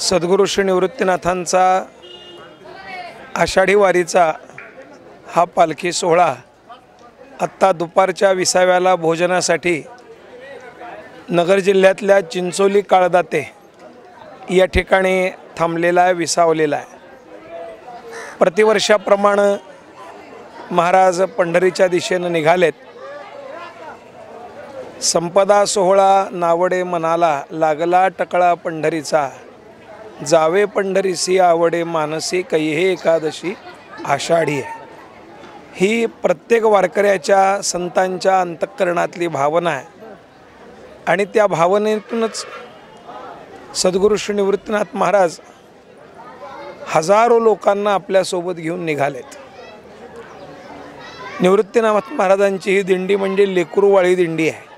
सद्गुरू श्री निवृत्तीनाथांचा आषाढी वारीचा हा पालखी सोहळा आत्ता दुपारच्या 20व्याला भोजनासाठी नगर जिल्ह्यातल्या चिंचोली काळदाते या ठिकाणी थांबलेला आहे, विसावलेला आहे। प्रतिवर्षाप्रमाणे महाराज पंढरीच्या दिशेने निघालेत। संपदा सोहळा नावडे मनाला, लागला टकळा पंढरीचा, जावे पंढरीसी आवडे मानसी, कैहे एकादशी आषाढी आहे। ही प्रत्येक वारकऱ्याच्या संतांच्या अंतःकरणातली भावना आहे आणि त्या भावनेतूनच सद्गुरू श्री निवृत्तीनाथ महाराज हजारो लोकांना आपल्या सोबत घेऊन निघालेत। निवृत्तीनाथ महाराजांची ही दिंडी म्हणजे लेकरूवाळी दिंडी आहे।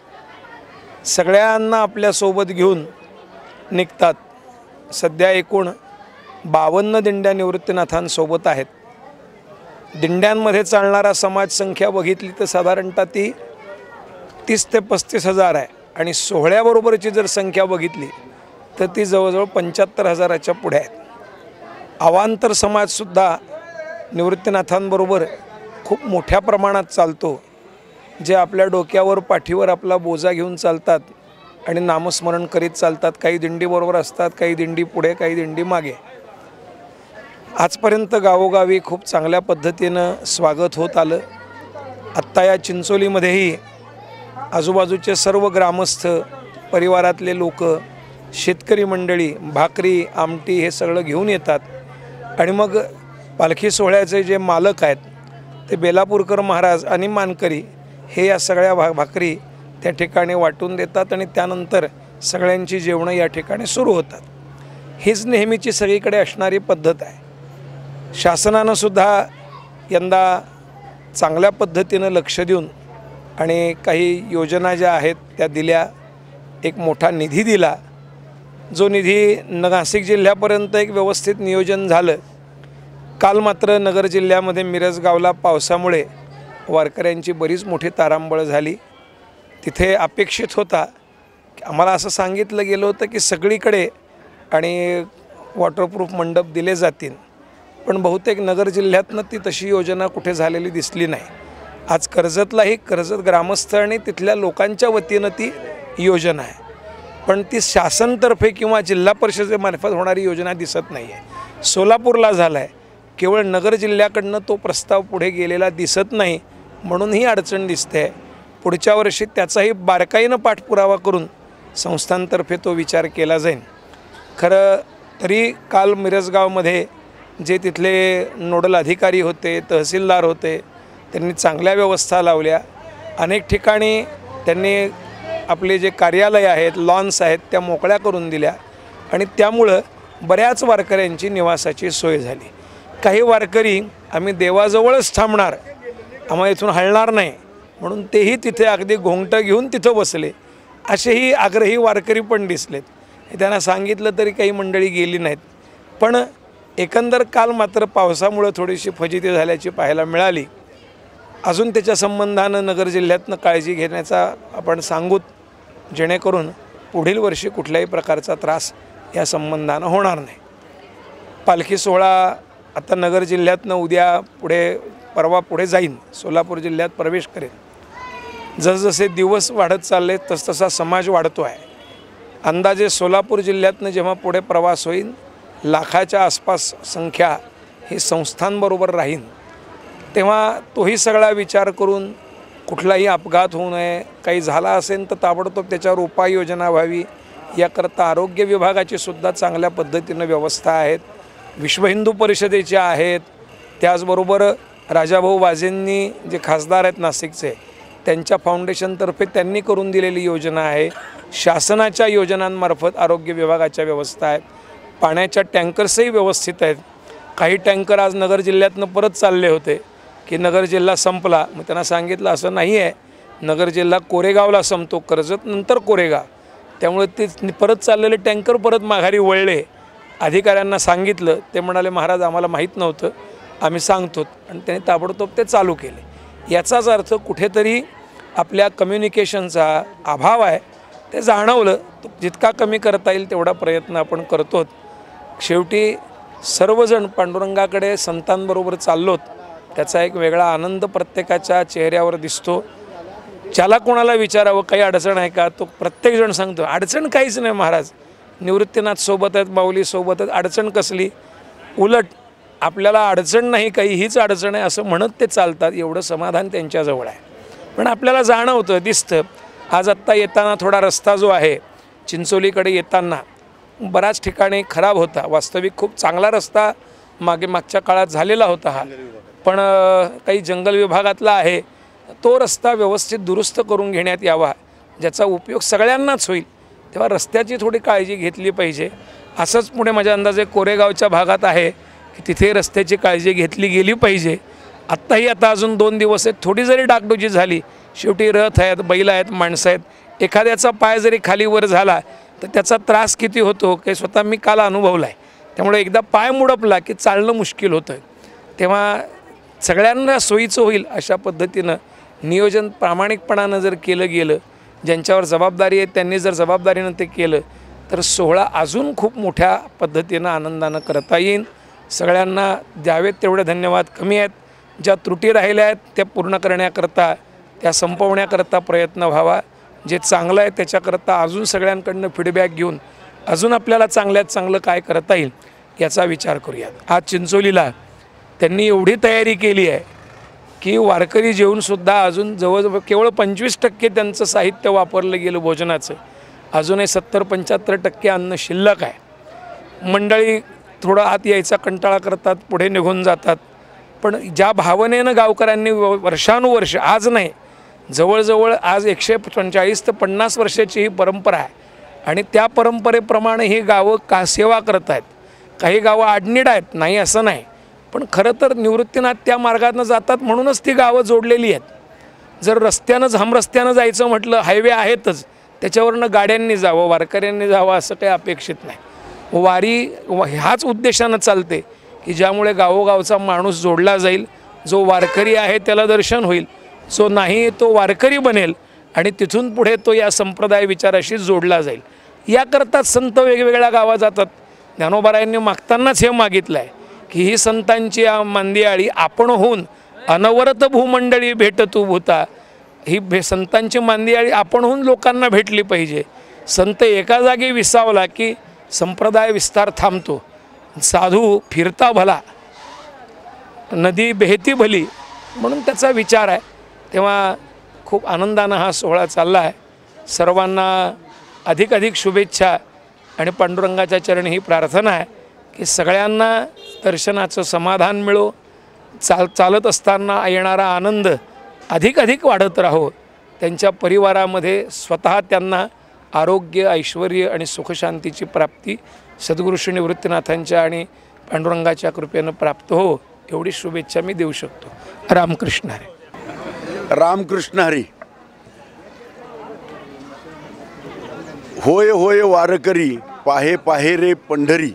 सगळ्यांना आपल्या सोबत घेऊन निघतात। सध्या एकूण 52 दिंड्या निवृत्तीनाथांसोबत आहेत। दिंड्यांमध्ये चालणारा समाज संख्या बघितली तर साधारणतः ती 30 ते 35 हजार आहे आणि सोहळ्याबरोबरची जर संख्या बघितली तर ती जवळजवळ 75,000च्या पुढे आहे। अवांतर समाजसुद्धा निवृत्तीनाथांबरोबर खूप मोठ्या प्रमाणात चालतो, जे आपल्या डोक्यावर पाठीवर आपला बोजा घेऊन चालतात आणि नामस्मरण करीत चालतात। काही दिंडीबरोबर असतात, काही दिंडी पुढे, काही दिंडी मागे। आजपर्यंत गावोगावी खूप चांगल्या पद्धतीनं स्वागत होत आलं। आत्ता या चिंचोलीमध्येही आजूबाजूचे सर्व ग्रामस्थ, परिवारातले लोक, शेतकरी मंडळी भाकरी आमटी हे सगळं घेऊन येतात आणि मग पालखी सोहळ्याचे जे मालक आहेत ते बेलापूरकर महाराज आणि मानकरी हे या सगळ्या भाकरी त्या ठिकाणी वाटून देतात आणि त्यानंतर सगळ्यांची जेवणं या ठिकाणी सुरू होतात। हीच नेहमीची सगळीकडे असणारी पद्धत आहे। शासनानं सुद्धा यंदा चांगल्या पद्धतीनं लक्ष देऊन आणि काही योजना ज्या आहेत त्या दिल्या। एक मोठा निधी दिला, जो निधी नाशिक जिल्ह्यापर्यंत एक व्यवस्थित नियोजन झालं। काल मात्र नगर जिल्ह्यामध्ये मिरजगावला पावसामुळे वारकऱ्यांची बरीच मोठी तारांबळ झाली। तिथे अपेक्षित होता की आम्हाला असं सांगितलं गेलं होतं की सगळीकडे आणि वॉटरप्रूफ मंडप दिले जातील, पण बहुतेक नगर जिल्ह्यातनं ती तशी योजना कुठे झालेली दिसली नाही। आज कर्जतलाही कर्जत ग्रामस्थ आणि तिथल्या लोकांच्या वतीनं ती योजना आहे, पण ती शासनतर्फे किंवा जिल्हा परिषदेमार्फत होणारी योजना दिसत नाही आहे। सोलापूरला झाला आहे, केवळ नगर जिल्ह्याकडनं तो प्रस्ताव पुढे गेलेला दिसत नाही, म्हणून ही अडचण दिसते आहे। पुढच्या वर्षी त्याचाही बारकाईनं पाठपुरावा करून संस्थांतर्फे तो विचार केला जाईल। खरं तरी काल मिरजगावमध्ये जे तिथले नोडल अधिकारी होते, तहसीलदार होते, त्यांनी चांगल्या व्यवस्था लावल्या। अनेक ठिकाणी त्यांनी आपले जे कार्यालय आहेत, लॉन्स आहेत, त्या मोकळ्या करून दिल्या आणि त्यामुळं बऱ्याच वारकऱ्यांची निवासाची सोय झाली। काही वारकरी आम्ही देवाजवळच थांबणार, आम्हाला इथून हलणार नाही म्हणून तेही तिथे अगदी घोंगटं घेऊन तिथं बसले, असेही आग्रही वारकरी पण दिसलेत। हे त्यांना सांगितलं तरी काही मंडळी गेली नाहीत। पण एकंदर काल मात्र पावसामुळे थोडीशी फजिती झाल्याची पाहायला मिळाली। अजून त्याच्या संबंधानं नगर जिल्ह्यातनं काळजी घेण्याचा आपण सांगूत, जेणेकरून पुढील वर्षी कुठल्याही प्रकारचा त्रास या संबंधानं होणार नाही। पालखी सोहळा आता नगर जिल्ह्यातनं उद्या पुढे परवा पुढे जाईन, सोलापूर जिल्ह्यात प्रवेश करेल। जसजसे दिवस वाढत चालले तसतसा समाज वाढतो आहे। अंदाजे सोलापूर जिल्ह्यातनं जेव्हा पुढे प्रवास होईल, लाखाच्या आसपास संख्या ही संस्थांबरोबर राहीन, तेव्हा तोही सगळा विचार करून कुठलाही अपघात होऊ नये, काही झाला असेल तर ताबडतोब त्याच्यावर उपाययोजना व्हावी, याकरता आरोग्य विभागाची सुद्धा चांगल्या पद्धतीनं व्यवस्था आहेत, विश्व हिंदू परिषदेच्या आहेत, त्याचबरोबर राजाभाऊ वाजेंनी जे खासदार आहेत नाशिकचे, त्यांच्या फाउंडेशनतर्फे त्यांनी करून दिलेली योजना आहे। शासनाच्या योजनांमार्फत आरोग्य विभागाच्या व्यवस्था आहेत। पाण्याच्या टँकर्सही व्यवस्थित आहेत। काही टँकर आज नगर जिल्ह्यातनं परत चालले होते की नगर जिल्हा संपला, मग त्यांना सांगितलं असं नाही आहे, नगर जिल्हा कोरेगावला संपतो, कर्जत नंतर कोरेगाव, त्यामुळे ते परत चाललेले टँकर परत माघारी वळले। अधिकाऱ्यांना सांगितलं, ते म्हणाले महाराज आम्हाला माहीत नव्हतं, आम्ही सांगतो, आणि त्यांनी ताबडतोब ते चालू केले। याचाच अर्थ कुठेतरी आपल्या कम्युनिकेशनचा अभाव आहे, ते जाणवलं। जितका कमी करता येईल तेवढा प्रयत्न आपण करतो। शेवटी सर्वजण पांडुरंगाकडे संतांबरोबर चाललोत, त्याचा एक वेगळा आनंद प्रत्येकाच्या चेहऱ्यावर दिसतो. ज्याला कोणाला विचारावं काही अडचण आहे का, तो प्रत्येकजण सांगतो अडचण काहीच नाही महाराज, निवृत्तीनाथ सोबत आहेत, माऊली सोबत आहेत, अडचण कसली, उलट आपल्याला अडचण नाही काही, हीच अडचण आहे असं म्हणत ते चालतात. एवढं समाधान त्यांच्याजवळ आहे. पण आपल्याला जाणवतं, दिसतं. आज आत्ता येताना थोडा रस्ता जो आहे चिंचोलीकडे येताना बऱ्याच ठिकाणी खराब होता. वास्तविक खूप चांगला रस्ता मागच्या काळात झालेला होता हा, पण काही जंगल विभागातला आहे. तो रस्ता व्यवस्थित दुरुस्त करून घेण्यात यावा, ज्याचा उपयोग सगळ्यांनाच होईल. तेव्हा रस्त्याची थोडी काळजी घेतली पाहिजे. असंच पुढे माझ्या अंदाजे कोरेगावच्या भागात आहे की तिथे रस्त्याची काळजी घेतली गेली पाहिजे. आत्ताही आता अजून 2 दिवस आहेत, थोडी जरी डागडुजी झाली, शेवटी रथ आहेत, बैल आहेत, माणसं आहेत, एखाद्याचा पाय जरी खाली वर झाला तर त्याचा त्रास किती होतो काही स्वतः मी काल अनुभवला आहे. त्यामुळे एकदा पाय मुडपला की चालणं मुश्किल होतं. तेव्हा सगळ्यांना सोयीचं होईल अशा पद्धतीनं नियोजन प्रामाणिकपणानं जर केलं गेलं, ज्यांच्यावर जबाबदारी आहे त्यांनी जर जबाबदारीनं ते केलं तर सोहळा अजून खूप मोठ्या पद्धतीनं आनंदानं करता येईल. सगळ्यांना द्यावेत तेवढे धन्यवाद कमी आहेत. ज्या त्रुटी राहिल्या आहेत त्या पूर्ण करण्याकरता, त्या संपवण्याकरता प्रयत्न व्हावा. जे चांगलं आहे त्याच्याकरता अजून सगळ्यांकडनं फीडबॅक घेऊन अजून आपल्याला चांगल्यात चांगलं काय करता येईल याचा विचार करूयात. आज चिंचोलीला त्यांनी एवढी तयारी केली आहे की वारकरी जेवूनसुद्धा अजून जवळजवळ केवळ 25% त्यांचं साहित्य वापरलं गेलं भोजनाचं. अजूनही 70-75% अन्न शिल्लक आहे. मंडळी थोडं आत यायचा कंटाळा करतात, पुढे निघून जातात. पण ज्या भावनेनं गावकऱ्यांनी वर्षानुवर्ष, आज नाही, जवळजवळ आज 140 ते 50 वर्षाची ही परंपरा आहे आणि त्या परंपरेप्रमाणे ही गावं का सेवा करत आहेत. काही गावं आडनीड आहेत, नाही असं नाही, पण खरं तर निवृत्तीनाथ त्या मार्गातनं जातात म्हणूनच ती गावं जोडलेली आहेत. जर रस्त्यानं हमरस्त्यानं जायचं म्हटलं, हायवे आहेतच, त्याच्यावरनं गाड्यांनी जावं, वारकऱ्यांनी जावं असं काही अपेक्षित नाही. वारी ह्याच उद्देशानं चालते की ज्यामुळे गावोगावचा माणूस जोडला जाईल. जो वारकरी आहे त्याला दर्शन होईल, जो नाही तो वारकरी बनेल आणि तिथून पुढे तो या संप्रदाय विचाराशी जोडला जाईल. याकरताच संत वेगवेगळ्या गावात जातात. ज्ञानोबारायांनी मागतानाच हे मागितलं आहे की ही संतांची मांदियाळी आपण होऊन अनवरत भूमंडळी भेटतू भूता. ही संतांची मांदियाळी आपण होऊन लोकांना भेटली पाहिजे. संत एका जागी विसावला की संप्रदाय विस्तार थांबतो. साधू फिरता भला, नदी बेहती भली, म्हणून त्याचा विचार आहे. तेव्हा खूप आनंदानं हा सोहळा चालला आहे. सर्वांना अधिकाधिक शुभेच्छा आणि पांडुरंगाच्या चरणी ही प्रार्थना आहे की सगळ्यांना दर्शनाचं समाधान मिळो, चालत असताना येणारा आनंद अधिकाधिक वाढत राहो. त्यांच्या परिवारामध्ये स्वतः त्यांना आरोग्य, ऐश्वर्य आणि सुखशांतीची प्राप्ती सद्गुरू श्री निवृत्तीनाथांच्या आणि पांडुरंगाच्या कृपेनं प्राप्त हो, एवढी शुभेच्छा मी देऊ शकतो. रामकृष्ण हरी. रामकृष्ण हरी. होय होय वारकरी, पाहे पाहे रे पंढरी,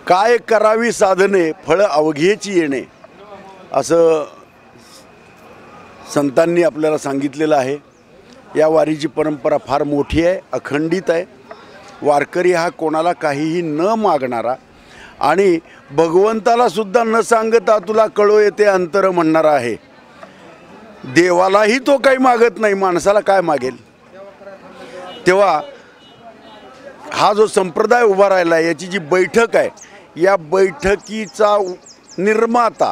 काय करावी साधने, फळ अवघेची येणे, असं संतांनी आपल्याला सांगितलेलं आहे. या वारीची परंपरा फार मोठी आहे, अखंडित आहे. वारकरी हा कोणाला काहीही न मागणारा आणि भगवंताला सुद्धा न सांगता तुला कळो येते अंतर म्हणणारा आहे. देवालाही तो काही मागत नाही, माणसाला काय मागेल. तेव्हा हा जो संप्रदाय उभा राहिला, याची जी बैठक आहे, या बैठकीचा निर्माता,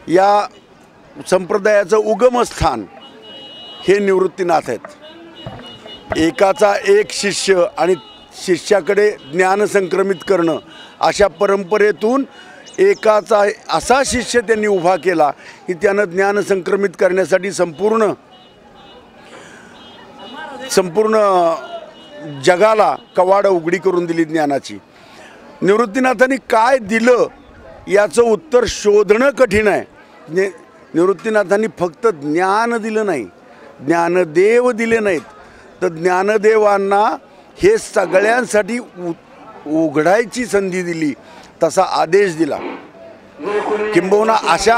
या संप्रदायाचं उगमस्थान हे निवृत्तीनाथ आहेत. एकाचा एक शिष्य आणि शिष्याकडे ज्ञान संक्रमित करणं, अशा परंपरेतून एकाचा असा शिष्य त्यांनी उभा केला की त्यानं ज्ञान संक्रमित करण्यासाठी संपूर्ण जगाला कवाडं उघडी करून दिली ज्ञानाची. निवृत्तीनाथांनी काय दिलं याचं उत्तर शोधणं कठीण आहे. निवृत्तीनाथांनी फक्त ज्ञान दिलं नाही, ज्ञानदेव दिले नाहीत, तर ज्ञानदेवांना हे सगळ्यांसाठी उघडायची संधी दिली, तसा आदेश दिला. किंबहुना अशा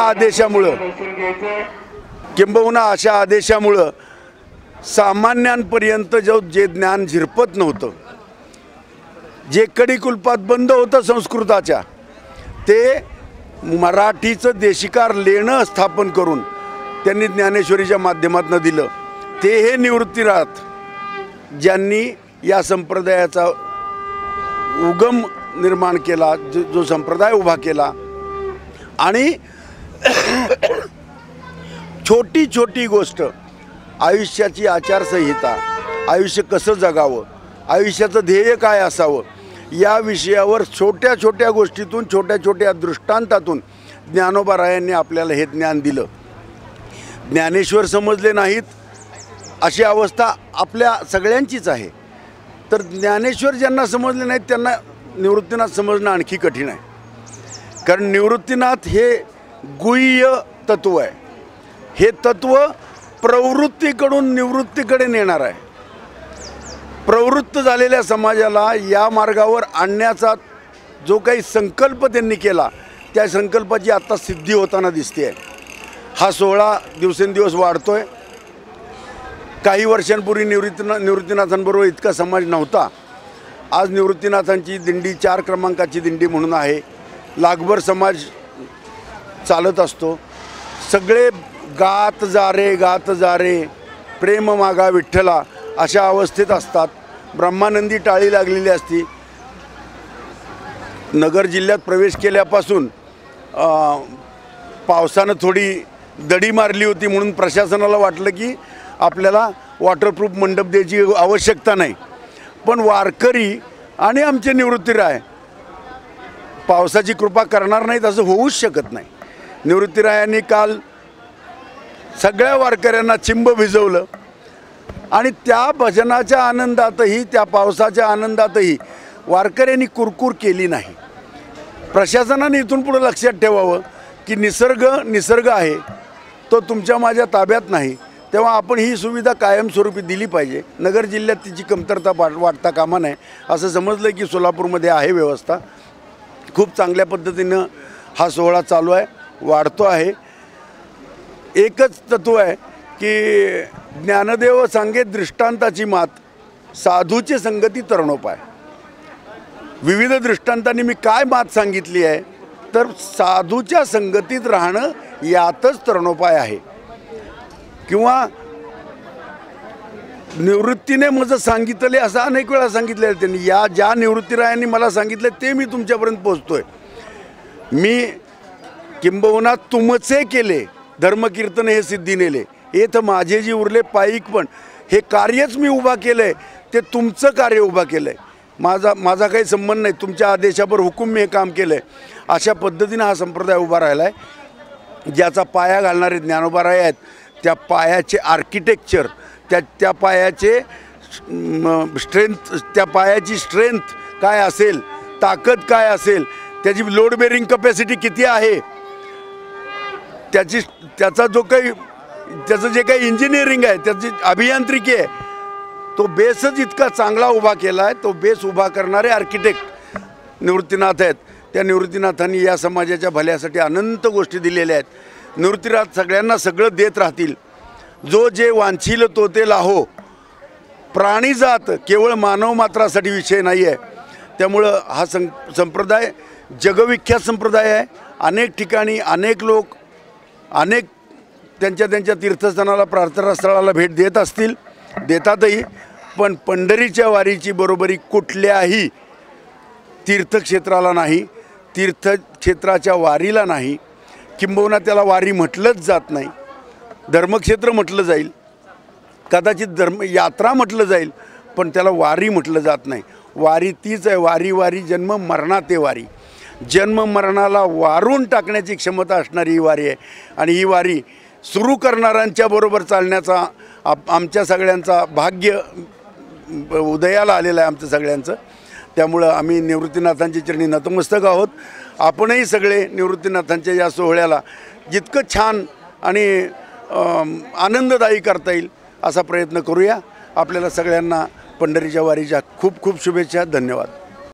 आदेशामुळं सामान्यांपर्यंत जे ज्ञान झिरपत नव्हतं जे कडिकुलपात बंद होतं संस्कृताच्या, ते मराठीचं देशिकार लेणं स्थापन करून त्यांनी ज्ञानेश्वरीच्या माध्यमातून दिलं. ते हे निवृत्तीनाथ ज्यांनी या संप्रदायाचा उगम निर्माण केला, जो संप्रदाय उभा केला. आणि छोटी छोटी गोष्ट, आयुष्याची आचारसंहिता, आयुष्य कसं जगावं, आयुष्याचं ध्येय काय असावं, या विषयावर छोट्या छोट्या गोष्टीतून, छोट्या छोट्या दृष्टांतातून ज्ञानोबा रायांनी आपल्याला हे ज्ञान दिलं. ज्ञानेश्वर समजले नाहीत अशी अवस्था आपल्या सगळ्यांचीच आहे. तर ज्ञानेश्वर ज्यांना समजले नाहीत त्यांना निवृत्तीनाथ समजणं आणखी कठीण आहे. कारण निवृत्तीनाथ हे गुह्य तत्व आहे. हे तत्व प्रवृत्तीकडून निवृत्तीकडे नेणार आहे. प्रवृत्त झालेल्या समाजाला या मार्गावर आणण्याचा जो काही संकल्प त्यांनी केला, त्या संकल्पाची आता सिद्धी होताना दिसते आहे. हा सोहळा दिवसेंदिवस वाढतो आहे. काही वर्षांपूर्वी निवृत्तीनाथांबरोबर इतका समाज नव्हता. आज निवृत्तीनाथांची दिंडी 4 क्रमांकाची दिंडी म्हणून आहे. लाखभर समाज चालत असतो. सगळे गात जा रे प्रेम मागा विठ्ठला अशा अवस्थेत असतात. ब्रह्मानंदी टाळी लागलेली असती. नगर जिल्ह्यात प्रवेश केल्यापासून पावसानं थोडी दडी मारली होती, म्हणून प्रशासनाला वाटलं की आपल्याला वॉटरप्रूफ मंडप द्यायची आवश्यकता नाही. पण वारकरी आणि आमचे निवृत्तीराय पावसाची कृपा करणार नाहीत असं होऊच शकत नाही. निवृत्तीरायांनी काल सगळ्या वारकऱ्यांना चिंब भिजवलं आणि त्या भजनाच्या आनंदातही, त्या पावसाच्या आनंदातही वारकऱ्यांनी कुरकुर केली नाही. प्रशासनाने इथून पुढे लक्षात ठेवावं की निसर्ग आहे, तो तुमच्या माझ्या ताब्यात नाही. तेव्हा आपण ही सुविधा कायमस्वरूपी दिली पाहिजे. नगर जिल्ह्यात तिची कमतरता वाटता कामा नये. असं समजलं की सोलापूरमध्ये आहे व्यवस्था. खूप चांगल्या पद्धतीनं हा सोहळा चालू आहे, वाढतो आहे. एकच तत्व आहे की ज्ञानदेव सांगे दृष्टांताची मात, साधूची संगती तरणोपाय. विविध दृष्टांतांनी मी काय मात सांगितली आहे तर साधूच्या संगतीत राहणं यातच तरणोपाय आहे. किंवा निवृत्तीने माझं सांगितले असं अनेक वेळा सांगितलेलं आहे त्यांनी. या ज्या निवृत्तीरायांनी मला सांगितलं ते मी तुमच्यापर्यंत पोचतोय. मी किंबहुना तुमचे केले धर्मकीर्तन हे सिद्धी नेले, हे तर माझे जी उरले पायिक. पण हे कार्यच मी उभा केलं आहे, ते तुमचं कार्य उभा केलं आहे. माझा काही संबंध नाही. तुमच्या आदेशावर हुकूम मी हे काम केलं आहे. अशा पद्धतीनं हा संप्रदाय उभा राहिला आहे. ज्याचा पाया घालणारे ज्ञानोबा राय आहेत. त्या पायाचे आर्किटेक्चर, त्या पायाचे स्ट्रेंथ, त्या पायाची स्ट्रेंथ काय असेल, ताकद काय असेल, त्याची लोड बेरिंग कपॅसिटी किती आहे, त्याचं जे काही इंजिनिअरिंग आहे, त्याची अभियांत्रिकी आहे, तो बेसच इतका चांगला उभा केला आहे. तो बेस उभा करणारे आर्किटेक्ट निवृत्तीनाथ आहेत. त्या निवृत्तीनाथांनी या समाजाच्या भल्यासाठी अनंत गोष्टी दिलेल्या आहेत. निवृत्तीनाथ सगळ्यांना सगळं देत राहतील. जो जे वांछील तो ते लाहो. प्राणीजात केवळ मानव मात्रासाठी विषय नाही आहे. त्यामुळं हा संप्रदाय जगविख्यात संप्रदाय आहे. अनेक ठिकाणी अनेक लोक अनेक त्यांच्या तीर्थस्थानाला, प्रार्थनास्थळाला भेट देत असतील, देतातही. पण पंढरीच्या वारीची बरोबरी कुठल्याही तीर्थक्षेत्राला नाही, तीर्थक्षेत्राच्या वारीला नाही. किंबहुना त्याला वारी म्हटलंच जात नाही. धर्मक्षेत्र म्हटलं जाईल, कदाचित यात्रा म्हटलं जाईल, पण त्याला वारी म्हटलं जात नाही. वारी तीच आहे. वारी जन्म मरणाते वारी. जन्म मरणाला वारून टाकण्याची क्षमता असणारी ही वारी आहे. आणि ही वारी सुरू करणाऱ्यांच्या बरोबर चालण्याचा आमच्या सगळ्यांचा भाग्य उदयाला आलेलं आहे आमचं सगळ्यांचं. त्यामुळं आम्ही निवृत्तीनाथांची चरणी नतमस्तक आहोत. आपणही सगळे निवृत्तीनाथांच्या या सोहळ्याला जितकं छान आणि आनंददायी करता येईल असा प्रयत्न करूया. आपल्याला सगळ्यांना पंढरीच्या वारीच्या खूप खूप शुभेच्छा. धन्यवाद.